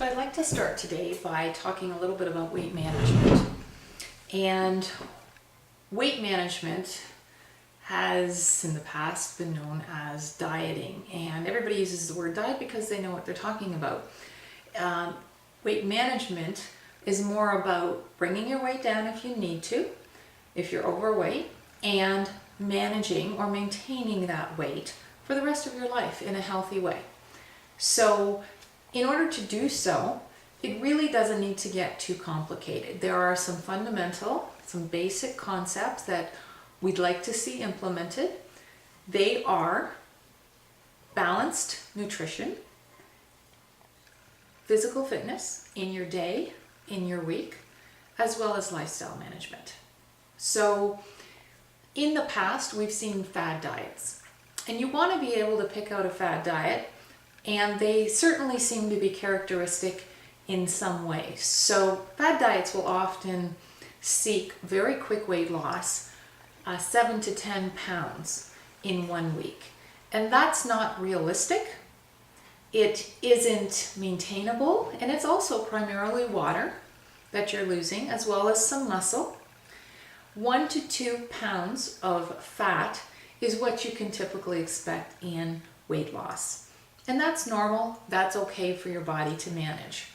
So I'd like to start today by talking a little bit about weight management. And weight management has in the past been known as dieting, and everybody uses the word diet because they know what they're talking about. Weight management is more about bringing your weight down if you need to, if you're overweight, and managing or maintaining that weight for the rest of your life in a healthy way. So in order to do so, it really doesn't need to get too complicated. There are some fundamental, some basic concepts that we'd like to see implemented. They are balanced nutrition, physical fitness in your day, in your week, as well as lifestyle management. So in the past, we've seen fad diets, and you want to be able to pick out a fad diet, and they certainly seem to be characteristic in some ways. So fad diets will often seek very quick weight loss, 7 to 10 pounds in 1 week. And that's not realistic. It isn't maintainable, and it's also primarily water that you're losing, as well as some muscle. 1 to 2 pounds of fat is what you can typically expect in weight loss. And that's normal, that's okay for your body to manage.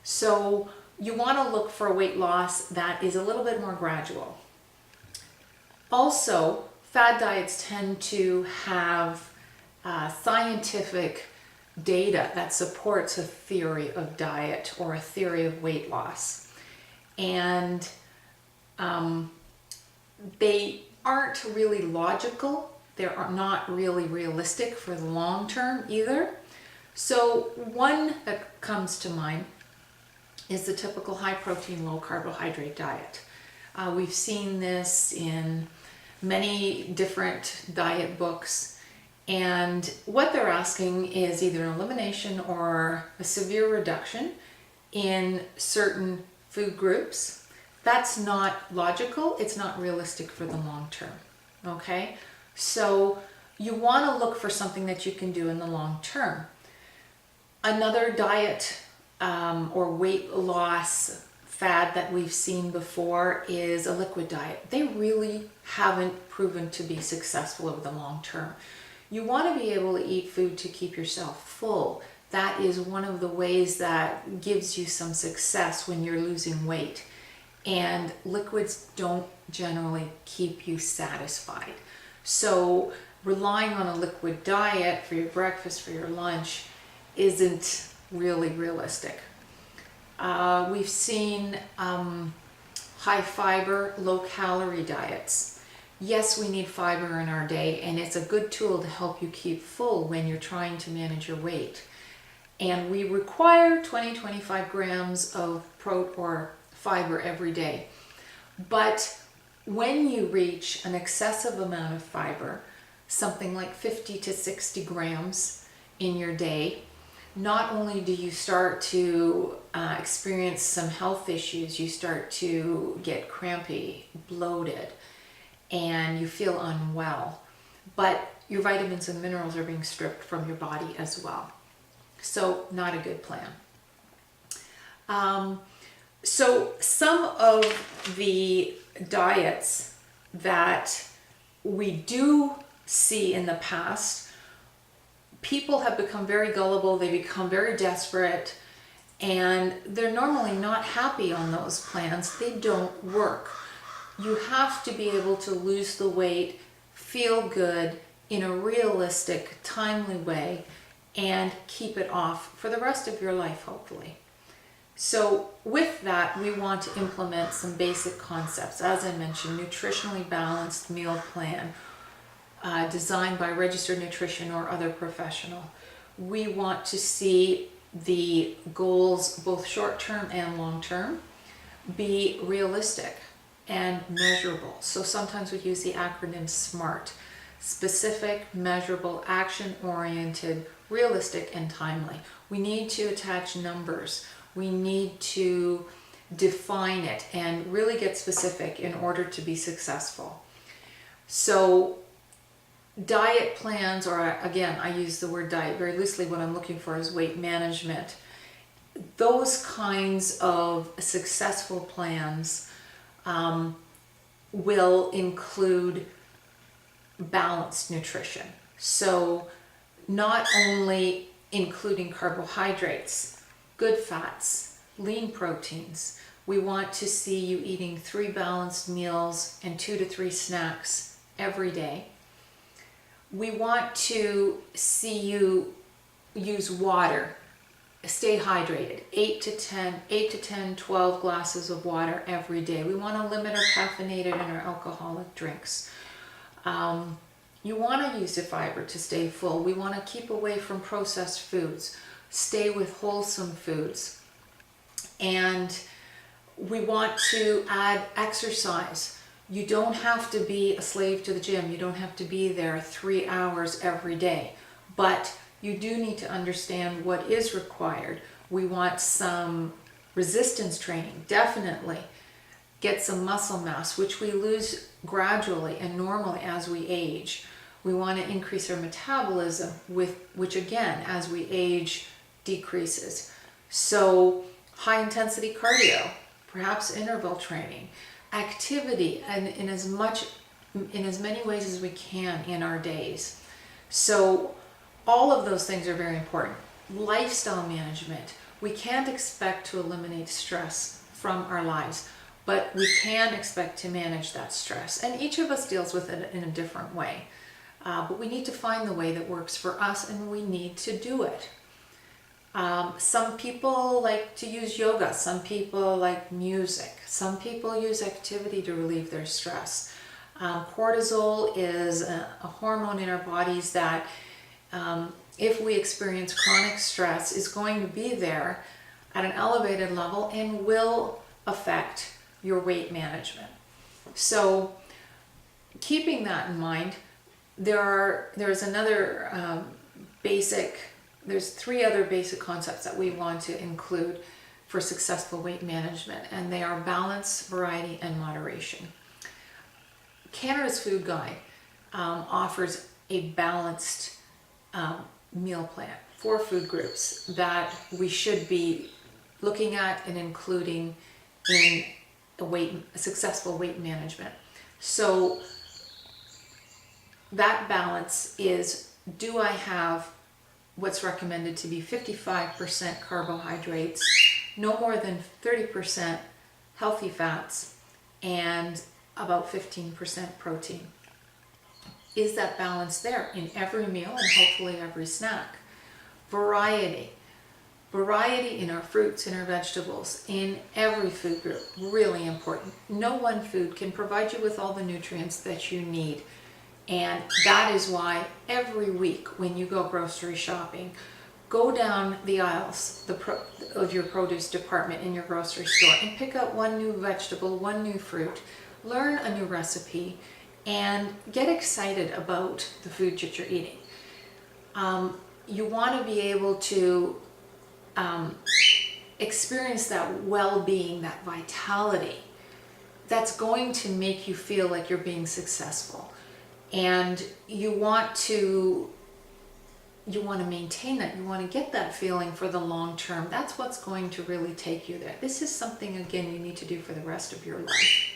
So you want to look for a weight loss that is a little bit more gradual. Also, fad diets tend to have scientific data that supports a theory of diet or a theory of weight loss. And they aren't really logical. They're not really realistic for the long term either. So one that comes to mind is the typical high protein, low carbohydrate diet. We've seen this in many different diet books, and what they're asking is either an elimination or a severe reduction in certain food groups. That's not logical, it's not realistic for the long term, okay? So you want to look for something that you can do in the long term. Another diet or weight loss fad that we've seen before is a liquid diet. They really haven't proven to be successful over the long term. You want to be able to eat food to keep yourself full. That is one of the ways that gives you some success when you're losing weight. And liquids don't generally keep you satisfied. So relying on a liquid diet for your breakfast, for your lunch, isn't really realistic. We've seen high fiber, low calorie diets. Yes, we need fiber in our day, and it's a good tool to help you keep full when you're trying to manage your weight. And we require 20-25 grams of protein or fiber every day. But when you reach an excessive amount of fiber, something like 50 to 60 grams in your day, not only do you start to experience some health issues, you start to get crampy, bloated, and you feel unwell, but your vitamins and minerals are being stripped from your body as well. So not a good plan. So some of the diets that we do see in the past, people have become very gullible, they become very desperate, and they're normally not happy on those plans. They don't work. You have to be able to lose the weight, feel good in a realistic, timely way, and keep it off for the rest of your life, hopefully. So with that, we want to implement some basic concepts. As I mentioned, nutritionally balanced meal plan designed by a registered nutrition or other professional. We want to see the goals, both short-term and long-term, be realistic and measurable. So sometimes we use the acronym SMART: specific, measurable, action-oriented, realistic, and timely. We need to attach numbers. We need to define it and really get specific in order to be successful. So diet plans, or again, I use the word diet very loosely, what I'm looking for is weight management, those kinds of successful plans will include balanced nutrition. So not only including carbohydrates, good fats, lean proteins. We want to see you eating 3 balanced meals and 2 to 3 snacks every day. We want to see you use water. Stay hydrated. 8 to 10, 12 glasses of water every day. We want to limit our caffeinated and our alcoholic drinks. You want to use the fiber to stay full. We want to keep away from processed foods. Stay with wholesome foods. And we want to add exercise. You don't have to be a slave to the gym. You don't have to be there 3 hours every day. But you do need to understand what is required. We want some resistance training, definitely. Get some muscle mass, which we lose gradually and normally as we age. We want to increase our metabolism, which again, as we age, decreases. So high intensity cardio, perhaps interval training, activity, and in as many ways as we can in our days. So all of those things are very important. Lifestyle management. We can't expect to eliminate stress from our lives, but we can expect to manage that stress. And each of us deals with it in a different way. But we need to find the way that works for us, and we need to do it. Some people like to use yoga. Some people like music. Some people use activity to relieve their stress. Cortisol is a hormone in our bodies that if we experience chronic stress, is going to be there at an elevated level and will affect your weight management. So keeping that in mind, there's 3 other basic concepts that we want to include for successful weight management, and they are balance, variety, and moderation. Canada's Food Guide offers a balanced meal plan for food groups that we should be looking at and including in a successful weight management. So that balance is, do I have what's recommended to be 55% carbohydrates, no more than 30% healthy fats, and about 15% protein? Is that balance there in every meal and hopefully every snack? Variety in our fruits and our vegetables, in every food group, really important. No one food can provide you with all the nutrients that you need. And that is why every week when you go grocery shopping, go down the aisles of your produce department in your grocery store and pick out one new vegetable, one new fruit, learn a new recipe, and get excited about the food that you're eating. You want to be able to experience that well-being, that vitality that's going to make you feel like you're being successful. And you want to maintain that. You want to get that feeling for the long term. That's what's going to really take you there. This is something, again, you need to do for the rest of your life.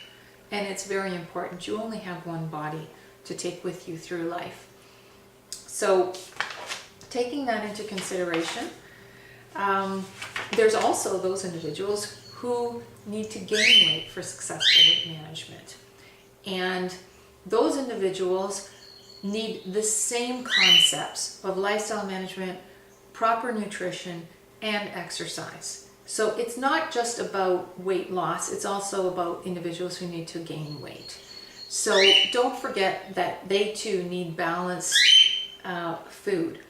And it's very important. You only have one body to take with you through life. So taking that into consideration, there's also those individuals who need to gain weight for successful weight management. And those individuals need the same concepts of lifestyle management, proper nutrition, and exercise. So it's not just about weight loss, it's also about individuals who need to gain weight. So don't forget that they too need balanced food.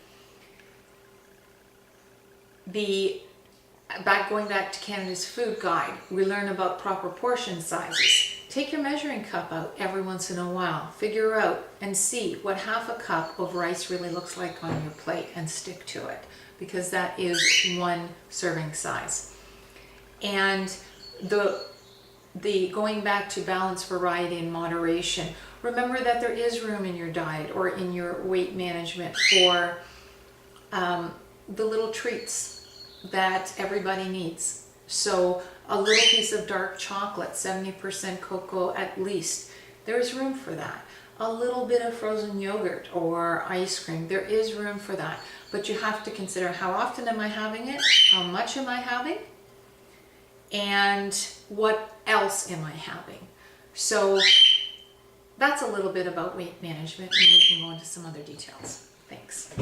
Going back to Canada's Food Guide, we learn about proper portion sizes. Take your measuring cup out every once in a while. Figure out and see what half a cup of rice really looks like on your plate and stick to it, because that is one serving size. And the going back to balance, variety, and moderation, remember that there is room in your diet or in your weight management for the little treats, that everybody needs. So a little piece of dark chocolate, 70% cocoa at least, there's room for that. A little bit of frozen yogurt or ice cream, there is room for that. But you have to consider, how often am I having it? How much am I having? And what else am I having? So that's a little bit about weight management, and we can go into some other details. Thanks.